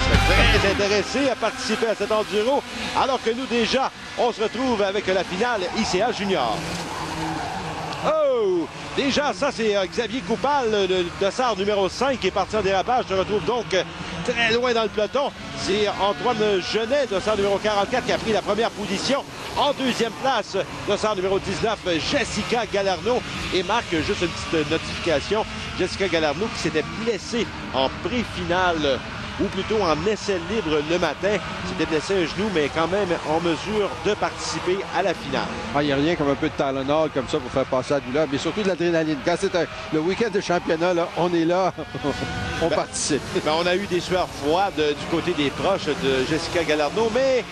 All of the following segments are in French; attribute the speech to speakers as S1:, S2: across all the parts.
S1: serait très intéressé à participer à cet enduro, alors que nous déjà, on se retrouve avec la finale ICA Junior. Oh! Déjà, ça, c'est Xavier Coupal, le dossard numéro 5, qui est parti en dérapage. Se retrouve donc très loin dans le peloton. C'est Antoine Genet, dossard numéro 44, qui a pris la première position. En deuxième place, dossard numéro 19, Jessica Galarneau. Et marque juste une petite notification. Jessica Galarneau qui s'était blessée en pré-finale, ou plutôt en essai libre le matin. S'était blessé un genou, mais quand même en mesure de participer à la finale.
S2: Il n'y a rien comme un peu de Tylenol comme ça pour faire passer la douleur, mais surtout de l'adrénaline. Quand c'est le week-end de championnat, là, on est là, on participe.
S1: On a eu des sueurs froides du côté des proches de Jessica Galarneau, mais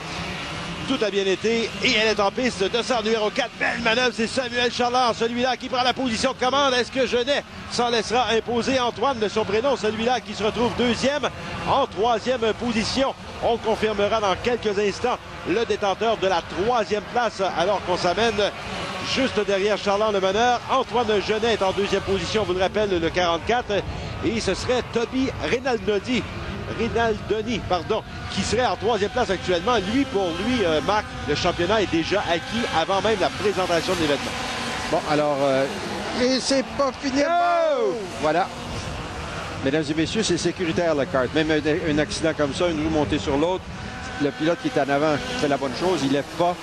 S1: tout a bien été et elle est en piste. Dossard numéro 4, belle manœuvre, c'est Samuel Charland, celui-là qui prend la position de commande. Est-ce que Genet s'en laissera imposer? Antoine de son prénom, celui-là qui se retrouve deuxième. En troisième position, on confirmera dans quelques instants le détenteur de la troisième place, alors qu'on s'amène juste derrière Charland le meneur. Antoine Genet est en deuxième position, on vous le rappelle, le 44, et ce serait Toby Rinaldoni, qui serait en troisième place actuellement. Pour lui, Marc, le championnat est déjà acquis avant même la présentation de l'événement.
S2: Bon, alors, et c'est pas fini. Oh! Voilà. Mesdames et messieurs, c'est sécuritaire le kart. Même un accident comme ça, une roue montée sur l'autre, le pilote qui est en avant fait la bonne chose, il lève pas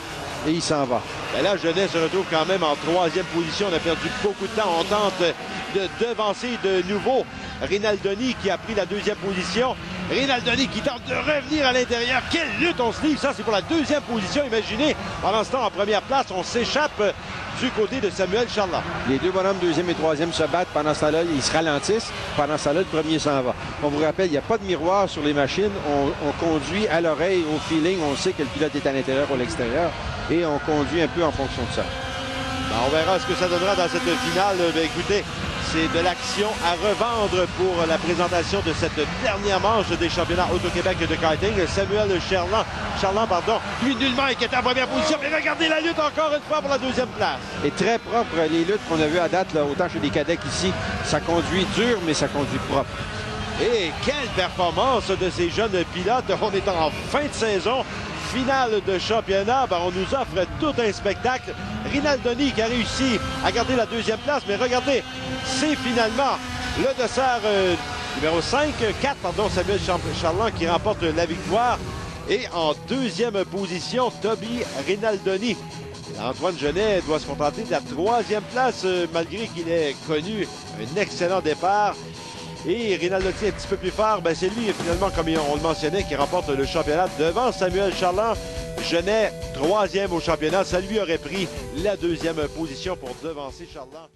S2: et il s'en va.
S1: Ben là, Genet se retrouve quand même en troisième position. On a perdu beaucoup de temps. On tente de devancer de nouveau Rinaldoni qui a pris la deuxième position. Rinaldoni qui tente de revenir à l'intérieur. Quelle lutte on se livre! Ça, c'est pour la deuxième position. Imaginez, pendant ce temps, en première place, on s'échappe du côté de Samuel Charland.
S2: Les deux bonhommes, deuxième et troisième, se battent. Pendant ce temps-là, ils se ralentissent. Pendant ce temps-là, le premier s'en va. On vous rappelle, il n'y a pas de miroir sur les machines. On conduit à l'oreille, au feeling. On sait que le pilote est à l'intérieur ou à l'extérieur. Et on conduit un peu en fonction de ça.
S1: Ben, on verra ce que ça donnera dans cette finale. Ben, écoutez, c'est de l'action à revendre pour la présentation de cette dernière manche des championnats Auto-Québec de karting. Samuel Charland, lui nullement inquiété en première position. Mais regardez la lutte encore une fois pour la deuxième place.
S2: Et très propre, les luttes qu'on a vues à date, là, autant chez les cadets qu'ici, ça conduit dur, mais ça conduit propre.
S1: Et quelle performance de ces jeunes pilotes. On est en fin de saison. Finale de championnat, on nous offre tout un spectacle. Rinaldoni qui a réussi à garder la deuxième place, mais regardez, c'est finalement le dossard numéro 4, Samuel Charland qui remporte la victoire. Et en deuxième position, Toby Rinaldoni. Antoine Genet doit se contenter de la troisième place, malgré qu'il ait connu un excellent départ. Et Rinaldoni un petit peu plus fort, c'est lui finalement, comme on le mentionnait, qui remporte le championnat devant Samuel Charland. Genet, troisième au championnat, ça lui aurait pris la deuxième position pour devancer Charland.